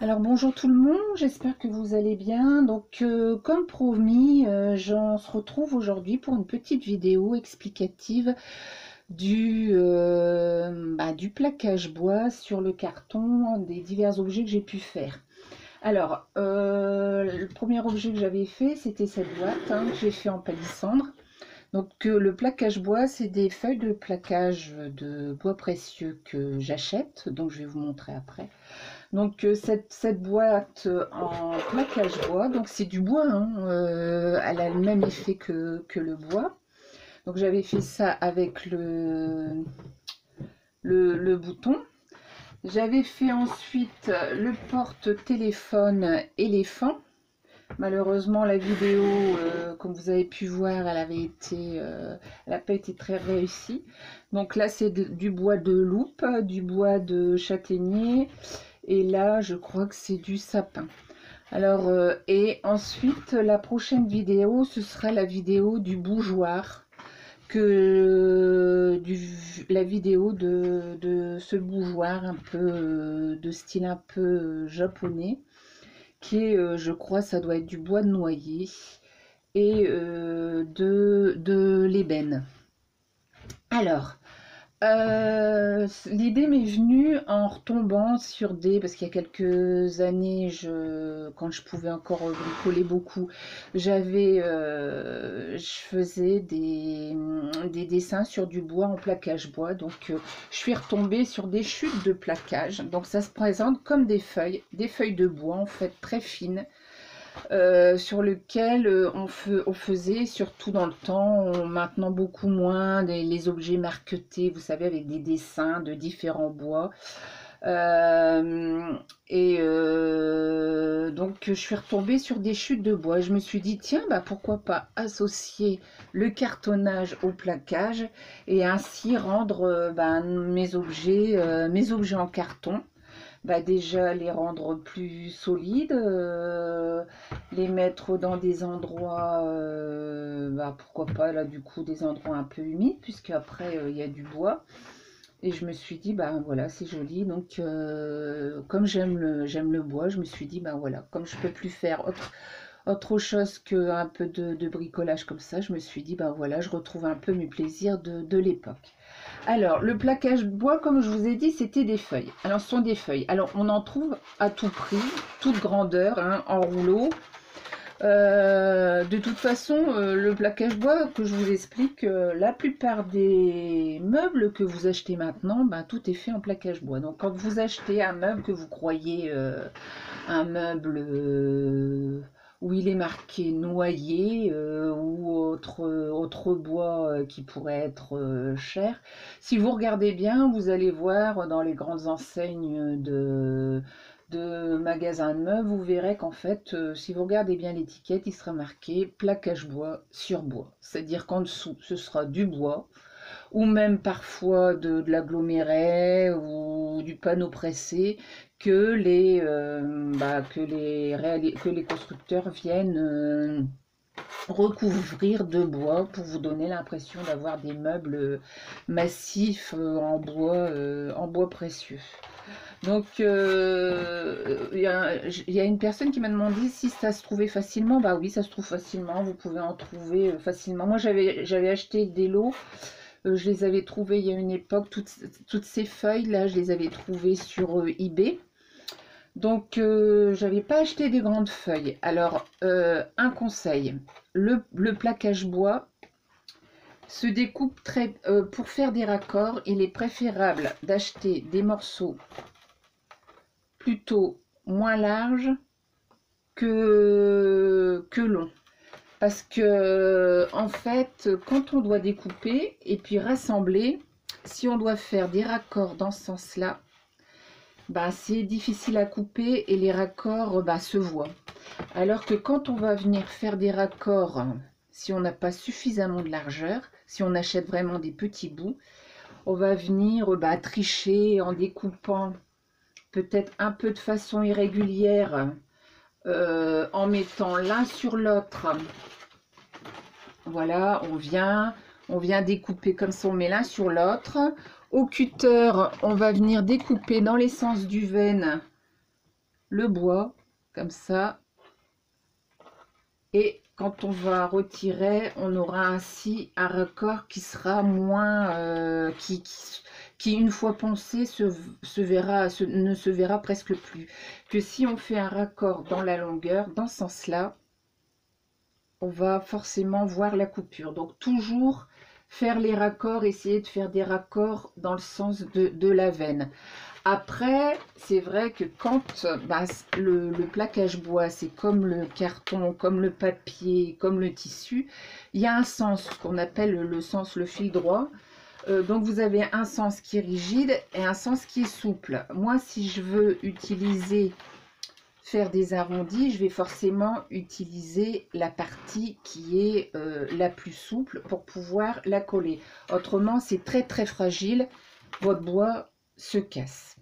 Alors bonjour tout le monde, j'espère que vous allez bien. Donc comme promis, j'en se retrouve aujourd'hui pour une petite vidéo explicative du plaquage bois sur le carton des divers objets que j'ai pu faire. Alors le premier objet que j'avais fait, c'était cette boîte que j'ai fait en palissandre. Donc le plaquage bois, c'est des feuilles de plaquage de bois précieux que j'achète, donc je vais vous montrer après. Donc cette boîte en plaquage bois, donc c'est du bois, elle a le même effet que le bois. Donc j'avais fait ça avec le bouton. J'avais fait ensuite le porte-téléphone éléphant. Malheureusement, la vidéo, comme vous avez pu voir, elle n'a pas été très réussie. Donc là, c'est du bois de loupe, du bois de châtaignier, et là, je crois que c'est du sapin. Alors, et ensuite, la prochaine vidéo, ce sera la vidéo du bougeoir, la vidéo de ce bougeoir un peu de style un peu japonais, qui est, je crois, ça doit être du bois de noyer et de l'ébène. Alors, l'idée m'est venue en retombant sur parce qu'il y a quelques années, quand je pouvais encore bricoler beaucoup, je faisais des dessins sur du bois en plaquage bois. Donc, je suis retombée sur des chutes de plaquage. Donc, ça se présente comme des feuilles de bois en fait très fines. Sur lequel on faisait, surtout dans le temps, maintenant beaucoup moins, les objets marquetés, vous savez, avec des dessins de différents bois. Donc je suis retombée sur des chutes de bois. Je me suis dit, tiens, bah, pourquoi pas associer le cartonnage au plaquage et ainsi rendre mes objets en carton. Bah déjà les rendre plus solides, les mettre dans des endroits, pourquoi pas là du coup des endroits un peu humides, puisque après il y a du bois. Et je me suis dit, bah voilà, c'est joli. Donc comme j'aime le bois, je me suis dit, bah voilà, comme je peux plus faire autre chose qu'un peu de bricolage comme ça, je me suis dit, bah voilà, je retrouve un peu mes plaisirs de l'époque. Alors, le plaquage bois, comme je vous ai dit, c'était des feuilles. Alors, ce sont des feuilles. Alors, on en trouve à tout prix, toute grandeur, en rouleau. De toute façon, le plaquage bois, que je vous explique, la plupart des meubles que vous achetez maintenant, tout est fait en plaquage bois. Donc, quand vous achetez un meuble que vous croyez un meuble où il est marqué noyer ou autre bois qui pourrait être cher, si vous regardez bien, vous allez voir dans les grandes enseignes de magasins de meubles, vous verrez qu'en fait, si vous regardez bien l'étiquette, il sera marqué plaquage bois sur bois. C'est-à-dire qu'en dessous, ce sera du bois, ou même parfois de l'aggloméré ou du panneau pressé que les constructeurs viennent recouvrir de bois pour vous donner l'impression d'avoir des meubles massifs en bois précieux. Donc, il y a une personne qui m'a demandé si ça se trouvait facilement. Bah oui, ça se trouve facilement, vous pouvez en trouver facilement. Moi, j'avais acheté des lots, je les avais trouvés il y a une époque, toutes ces feuilles-là, je les avais trouvées sur eBay. Donc, j'avais pas acheté des grandes feuilles. Alors, un conseil, le plaquage bois se découpe pour faire des raccords, il est préférable d'acheter des morceaux plutôt moins larges que long. Parce que, en fait, quand on doit découper et puis rassembler, si on doit faire des raccords dans ce sens-là, c'est difficile à couper et les raccords se voient. Alors que quand on va venir faire des raccords, si on n'a pas suffisamment de largeur, si on achète vraiment des petits bouts, on va venir tricher en découpant peut-être un peu de façon irrégulière, en mettant l'un sur l'autre. Voilà, on vient découper comme ça, on met l'un sur l'autre. Au cutter, on va venir découper dans les sens du veine le bois, comme ça. Et quand on va retirer, on aura ainsi un raccord qui sera moins... qui, une fois poncé, ne se verra presque plus. Que si on fait un raccord dans la longueur, dans ce sens-là, on va forcément voir la coupure. Donc toujours faire les raccords, essayer de faire des raccords dans le sens de la veine. Après, c'est vrai que quand le plaquage bois, c'est comme le carton, comme le papier, comme le tissu, il y a un sens qu'on appelle le sens, le fil droit. Donc vous avez un sens qui est rigide et un sens qui est souple. Moi, si je veux faire des arrondis, je vais forcément utiliser la partie qui est la plus souple pour pouvoir la coller. Autrement, c'est très très fragile. Votre bois se casse.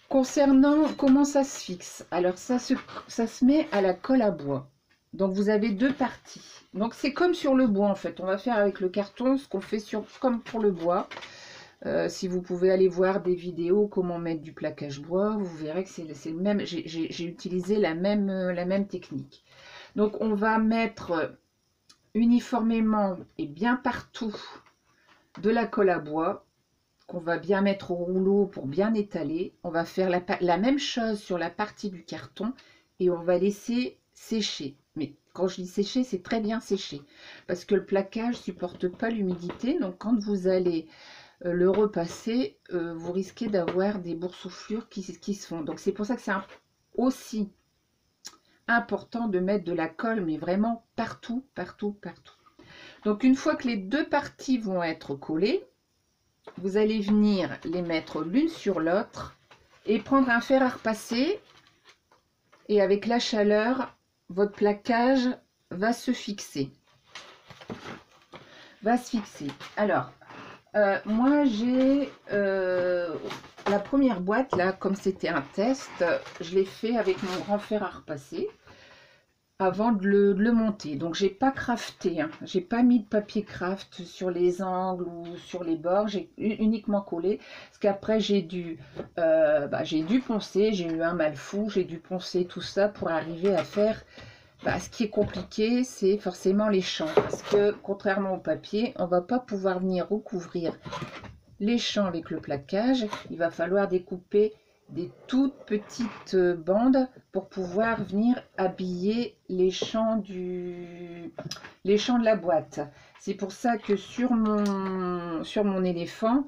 Concernant comment ça se fixe, alors ça se met à la colle à bois. Donc vous avez deux parties. Donc c'est comme sur le bois en fait. On va faire avec le carton ce qu'on fait comme pour le bois. Si vous pouvez aller voir des vidéos comment mettre du plaquage bois, vous verrez que c'est le même. J'ai utilisé la même technique. Donc on va mettre uniformément et bien partout de la colle à bois qu'on va bien mettre au rouleau pour bien étaler. On va faire la même chose sur la partie du carton et on va laisser sécher. Mais quand je dis sécher, c'est très bien séché parce que le plaquage ne supporte pas l'humidité. Donc quand vous allez le repasser, vous risquez d'avoir des boursouflures qui se font. Donc c'est pour ça que c'est aussi important de mettre de la colle, mais vraiment partout, partout, partout. Donc une fois que les deux parties vont être collées, vous allez venir les mettre l'une sur l'autre et prendre un fer à repasser. Et avec la chaleur, votre plaquage va se fixer. Alors, moi j'ai la première boîte là, comme c'était un test, je l'ai fait avec mon grand fer à repasser avant de le monter. Donc j'ai pas crafté, hein. J'ai pas mis de papier craft sur les angles ou sur les bords, j'ai uniquement collé parce qu'après j'ai dû poncer, j'ai eu un mal fou, j'ai dû poncer tout ça pour arriver à faire. Ce qui est compliqué, c'est forcément les champs, parce que contrairement au papier, on va pas pouvoir venir recouvrir les champs avec le plaquage. Il va falloir découper des toutes petites bandes pour pouvoir venir habiller les champs de la boîte. C'est pour ça que sur mon éléphant,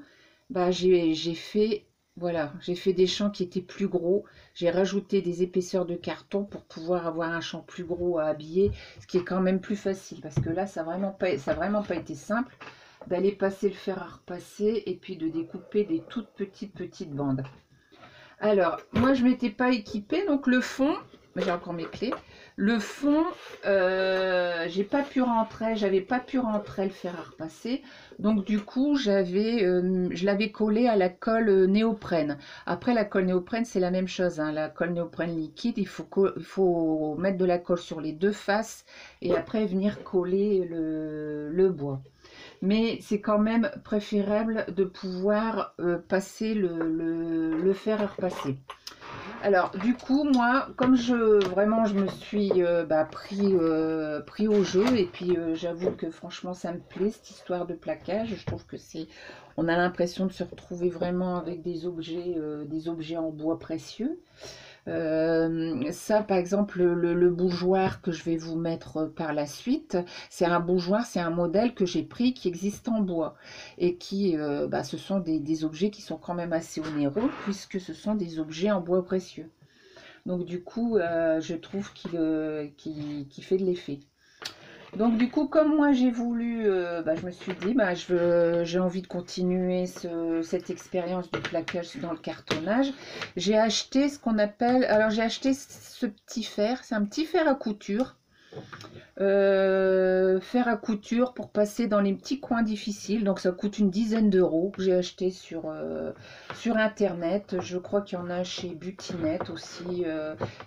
j'ai fait des champs qui étaient plus gros. J'ai rajouté des épaisseurs de carton pour pouvoir avoir un champ plus gros à habiller, ce qui est quand même plus facile parce que là, ça n'a vraiment pas été simple d'aller passer le fer à repasser et puis de découper des toutes petites bandes. Alors, moi, je ne m'étais pas équipée, donc le fond, j'ai encore mes clés. Le fond, j'avais pas pu rentrer le fer à repasser. Donc du coup, je l'avais collé à la colle néoprène. Après, la colle néoprène, c'est la même chose, hein. La colle néoprène liquide, il faut mettre de la colle sur les deux faces et après venir coller le bois. Mais c'est quand même préférable de pouvoir passer le fer à repasser. Alors du coup, moi, comme je me suis pris au jeu, et puis j'avoue que franchement ça me plaît cette histoire de plaquage. Je trouve que on a l'impression de se retrouver vraiment avec des objets en bois précieux. Ça par exemple, le bougeoir que je vais vous mettre par la suite, c'est un bougeoir, c'est un modèle que j'ai pris qui existe en bois et qui ce sont des objets qui sont quand même assez onéreux puisque ce sont des objets en bois précieux. Donc du coup je trouve qu'il fait de l'effet. Donc du coup, comme moi j'ai voulu, je me suis dit, j'ai envie de continuer cette expérience du plaquage dans le cartonnage. J'ai acheté ce qu'on appelle, alors j'ai acheté ce petit fer, c'est un petit fer à couture. Fer à couture pour passer dans les petits coins difficiles, donc ça coûte une dizaine d'euros, que j'ai acheté sur internet. Je crois qu'il y en a chez Butinette aussi,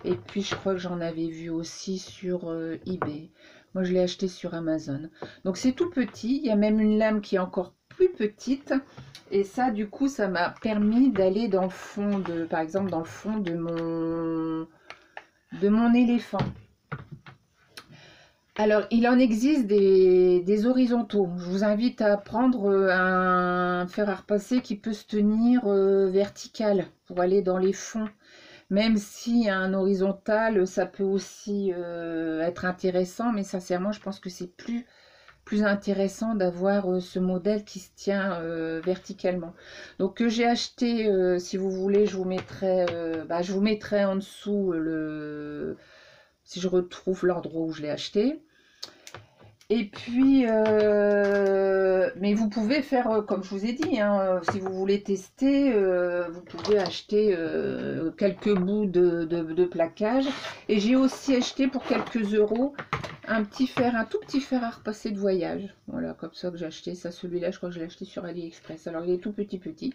et puis je crois que j'en avais vu aussi sur eBay. Moi je l'ai acheté sur Amazon. Donc c'est tout petit, il y a même une lame qui est encore plus petite. Et ça, du coup, ça m'a permis d'aller dans le fond de, par exemple, dans le fond de mon éléphant. Alors, il en existe des horizontaux. Je vous invite à prendre un fer à repasser qui peut se tenir vertical pour aller dans les fonds. Même si un horizontal, ça peut aussi être intéressant, mais sincèrement, je pense que c'est plus intéressant d'avoir ce modèle qui se tient verticalement. Donc, que j'ai acheté, si vous voulez, je vous mettrai en dessous si je retrouve l'endroit où je l'ai acheté. Et puis, mais vous pouvez faire, comme je vous ai dit, hein, si vous voulez tester, vous pouvez acheter quelques bouts de plaquage. Et j'ai aussi acheté pour quelques euros un tout petit fer à repasser de voyage. Voilà, comme ça que j'ai acheté ça. Celui-là, je crois que je l'ai acheté sur AliExpress. Alors, il est tout petit.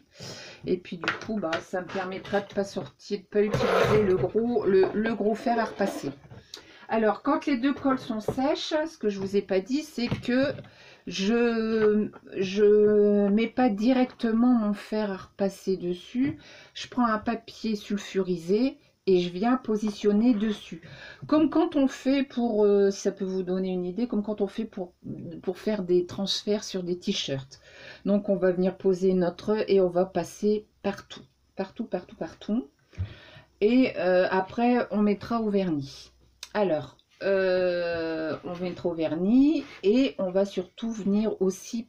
Et puis, du coup, bah, ça me permettra de ne pas sortir, de pas utiliser le gros fer à repasser. Alors, quand les deux colles sont sèches, ce que je ne vous ai pas dit, c'est que je mets pas directement mon fer à repasser dessus. Je prends un papier sulfurisé et je viens positionner dessus. Comme quand on fait pour, si ça peut vous donner une idée, comme quand on fait pour faire des transferts sur des t-shirts. Donc, on va venir poser notre et on va passer partout. Et après, on mettra au vernis. Alors, on mettra au vernis et on va surtout venir aussi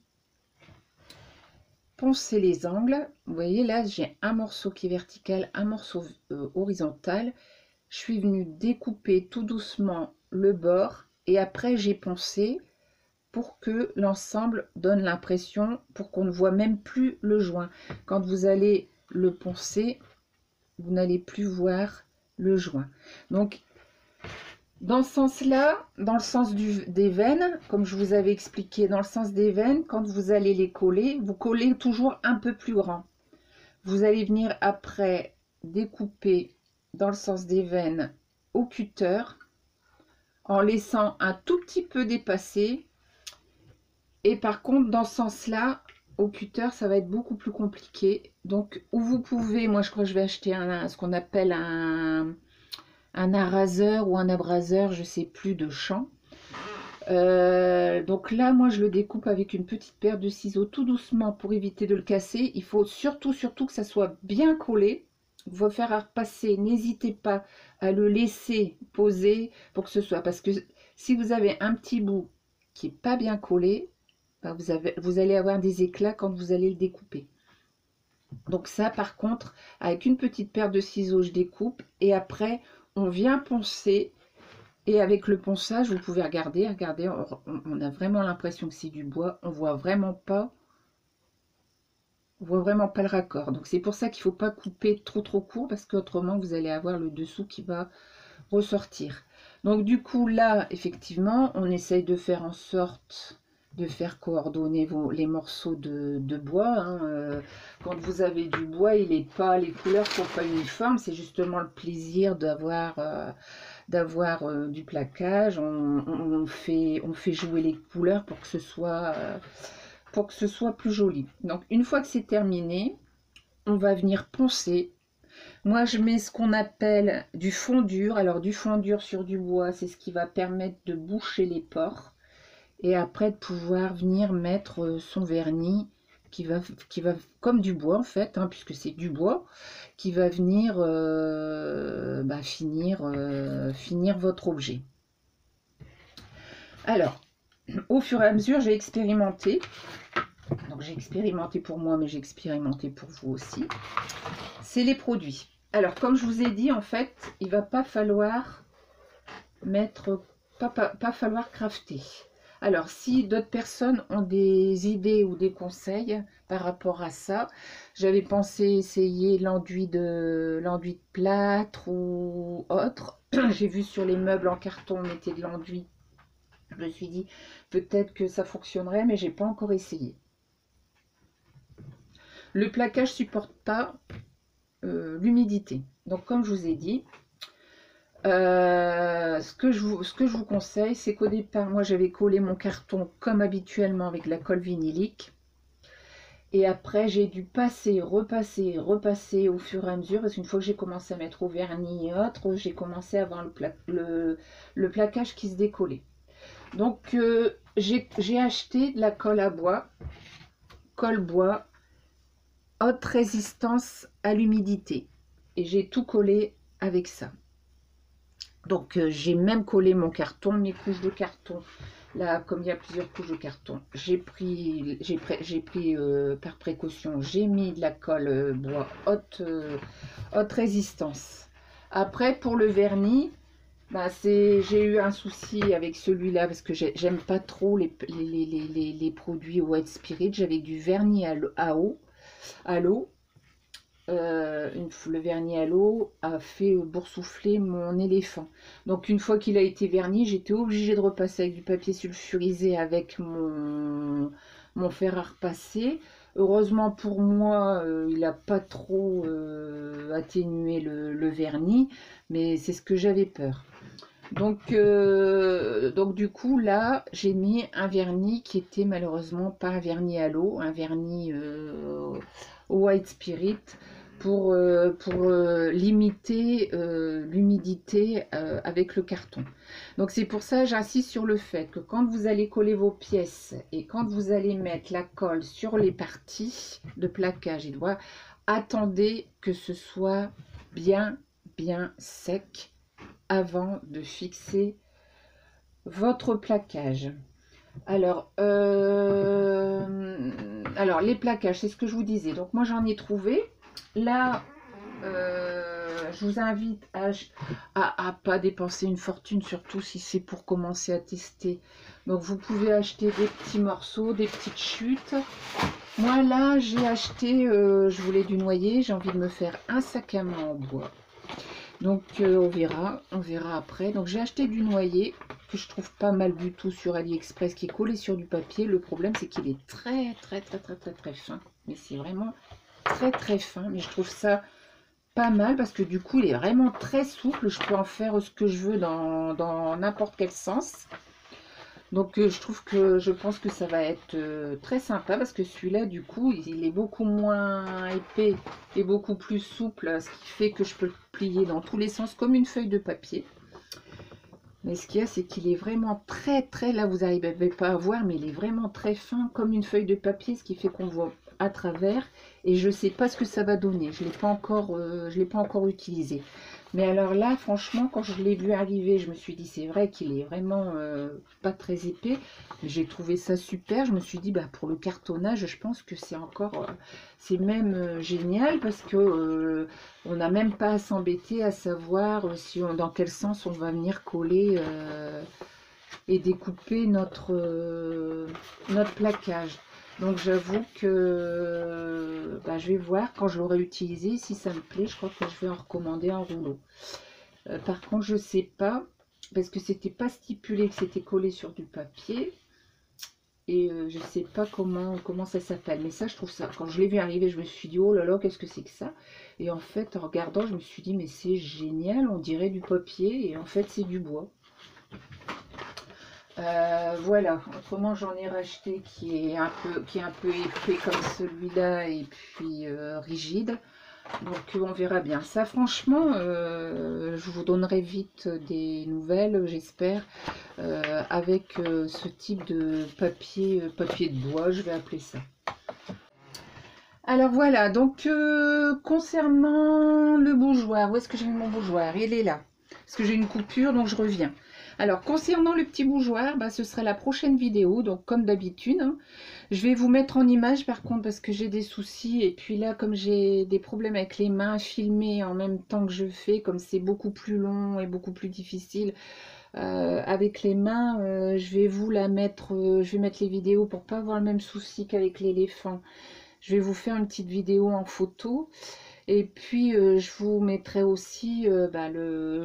poncer les angles. Vous voyez là, j'ai un morceau qui est vertical, un morceau horizontal. Je suis venue découper tout doucement le bord et après j'ai poncé pour que l'ensemble donne l'impression, pour qu'on ne voit même plus le joint. Quand vous allez le poncer, vous n'allez plus voir le joint. Donc, dans ce sens-là, dans le sens des veines, comme je vous avais expliqué, dans le sens des veines, quand vous allez les coller, vous collez toujours un peu plus grand. Vous allez venir après découper dans le sens des veines au cutter, en laissant un tout petit peu dépasser. Et par contre, dans ce sens-là, au cutter, ça va être beaucoup plus compliqué. Donc, où vous pouvez, moi je crois que je vais acheter ce qu'on appelle un araseur ou un abraseur, je sais plus, de champ. Donc là, moi, je le découpe avec une petite paire de ciseaux tout doucement pour éviter de le casser. Il faut surtout que ça soit bien collé. Vous faire à repasser, n'hésitez pas à le laisser poser pour que ce soit. Parce que si vous avez un petit bout qui n'est pas bien collé, ben vous allez avoir des éclats quand vous allez le découper. Donc ça, par contre, avec une petite paire de ciseaux, je découpe et après, on vient poncer. Et avec le ponçage, vous pouvez regardez, on a vraiment l'impression que c'est du bois. On voit vraiment pas le raccord. Donc c'est pour ça qu'il ne faut pas couper trop court parce qu'autrement vous allez avoir le dessous qui va ressortir. Donc du coup là, effectivement, on essaye de faire en sorte de faire coordonner les morceaux de bois. Hein. Quand vous avez du bois, les couleurs ne sont pas uniformes. C'est justement le plaisir d'avoir du plaquage. On fait jouer les couleurs pour que ce soit plus joli. Donc une fois que c'est terminé, on va venir poncer. Moi je mets ce qu'on appelle du fond dur. Alors du fond dur sur du bois, c'est ce qui va permettre de boucher les pores et après de pouvoir venir mettre son vernis qui va comme du bois en fait, hein, puisque c'est du bois, qui va venir finir votre objet. Alors, au fur et à mesure, j'ai expérimenté. Donc j'ai expérimenté pour moi, mais j'ai expérimenté pour vous aussi. C'est les produits. Alors, comme je vous ai dit, en fait, il va pas falloir pas falloir crafter. Alors, si d'autres personnes ont des idées ou des conseils par rapport à ça, j'avais pensé essayer l'enduit de plâtre ou autre. J'ai vu sur les meubles en carton, on mettait de l'enduit. Je me suis dit, peut-être que ça fonctionnerait, mais j'ai pas encore essayé. Le plaquage supporte pas l'humidité. Donc, comme je vous ai dit, ce que je vous conseille, c'est qu'au départ, moi j'avais collé mon carton comme habituellement avec la colle vinylique. Et après, j'ai dû passer, repasser, repasser au fur et à mesure. Parce qu'une fois que j'ai commencé à mettre au vernis et autres, j'ai commencé à avoir le plaquage qui se décollait. Donc, j'ai acheté de la colle à bois, colle bois, haute résistance à l'humidité. Et j'ai tout collé avec ça. Donc, j'ai même collé mon carton, mes couches de carton. Là, comme il y a plusieurs couches de carton, j'ai pris par précaution, j'ai mis de la colle bois haute résistance. Après, pour le vernis, bah, j'ai eu un souci avec celui-là parce que j'aime pas trop les produits White Spirit. J'avais du vernis à l'eau. Le vernis à l'eau a fait boursoufler mon éléphant. Donc une fois qu'il a été verni, j'étais obligée de repasser avec du papier sulfurisé avec mon fer à repasser. Heureusement pour moi, il n'a pas trop atténué le vernis, mais c'est ce que j'avais peur. Donc du coup là, j'ai mis un vernis qui était malheureusement pas un vernis à l'eau, un vernis White Spirit pour limiter l'humidité avec le carton. Donc c'est pour ça que j'insiste sur le fait que quand vous allez coller vos pièces et quand vous allez mettre la colle sur les parties de plaquage et doigts, attendez que ce soit bien sec avant de fixer votre plaquage. Alors les plaquages, c'est ce que je vous disais. Donc moi j'en ai trouvé. Là, je vous invite à pas dépenser une fortune, surtout si c'est pour commencer à tester. Donc vous pouvez acheter des petits morceaux, des petites chutes. Moi là, j'ai acheté, je voulais du noyer, j'ai envie de me faire un sac à main en bois. Donc on verra après. Donc j'ai acheté du noyer que je trouve pas mal du tout sur AliExpress, qui est collé sur du papier. Le problème c'est qu'il est très fin. Mais c'est vraiment très fin. Mais je trouve ça pas mal parce que du coup il est vraiment très souple. Je peux en faire ce que je veux dans n'importe quel sens. Donc je pense que ça va être très sympa parce que celui-là du coup il est beaucoup moins épais et beaucoup plus souple, ce qui fait que je peux le plier dans tous les sens comme une feuille de papier. Mais ce qu'il y a, c'est qu'il est vraiment très là vous n'arrivez pas à voir, mais il est vraiment très fin comme une feuille de papier, ce qui fait qu'on voit à travers. Et je sais pas ce que ça va donner, je l'ai pas encore utilisé. Mais alors là, franchement, quand je l'ai vu arriver, je me suis dit, c'est vrai qu'il est vraiment pas très épais. J'ai trouvé ça super. Je me suis dit, bah, pour le cartonnage, je pense que c'est encore, c'est même génial parce que on n'a même pas à s'embêter à savoir dans quel sens on va venir coller et découper notre plaquage. Donc j'avoue que bah, je vais voir quand je l'aurai utilisé, si ça me plaît, je crois que je vais en recommander un rouleau. Par contre je sais pas, parce que c'était pas stipulé que c'était collé sur du papier. Et je sais pas comment ça s'appelle. Mais ça je trouve ça, quand je l'ai vu arriver, je me suis dit oh là là, qu'est-ce que c'est que ça? Et en fait en regardant je me suis dit mais c'est génial, on dirait du papier et en fait c'est du bois. Voilà, autrement j'en ai racheté qui est un peu épais comme celui-là et puis rigide. Donc on verra bien. Ça franchement, je vous donnerai vite des nouvelles, j'espère, avec ce type de papier de bois, je vais appeler ça. Alors voilà, donc concernant le bougeoir, où est-ce que j'ai mis mon bougeoir? Il est là, parce que j'ai une coupure, donc je reviens. Alors, concernant le petit bougeoir, bah, ce sera la prochaine vidéo, donc comme d'habitude. Hein. Je vais vous mettre en image par contre parce que j'ai des soucis. Et puis là, comme j'ai des problèmes avec les mains, filmer en même temps que je fais, comme c'est beaucoup plus long et beaucoup plus difficile avec les mains, je vais vous la mettre, je vais mettre les vidéos pour pas avoir le même souci qu'avec l'éléphant. Je vais vous faire une petite vidéo en photo. Et puis je vous mettrai aussi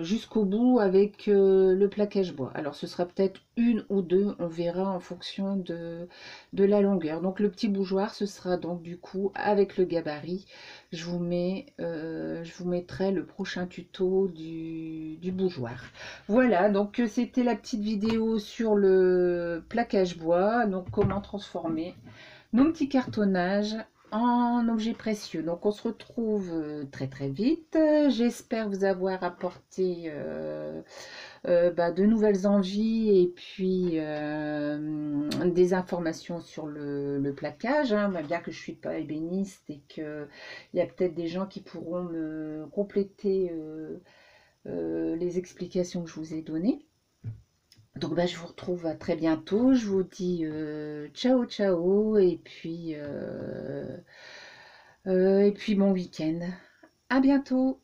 jusqu'au bout avec le plaquage bois. Alors ce sera peut-être une ou deux, on verra en fonction de la longueur. Donc le petit bougeoir, ce sera donc du coup avec le gabarit. Je vous mettrai le prochain tuto du bougeoir. Voilà, donc c'était la petite vidéo sur le plaquage bois. Donc comment transformer nos petits cartonnages en objets précieux. Donc on se retrouve très très vite. J'espère vous avoir apporté de nouvelles envies et puis des informations sur le plaquage, hein. Bien que je ne suis pas ébéniste et qu'il y a peut-être des gens qui pourront me compléter les explications que je vous ai données. Donc je vous retrouve à très bientôt. Je vous dis ciao ciao et puis bon week-end. À bientôt.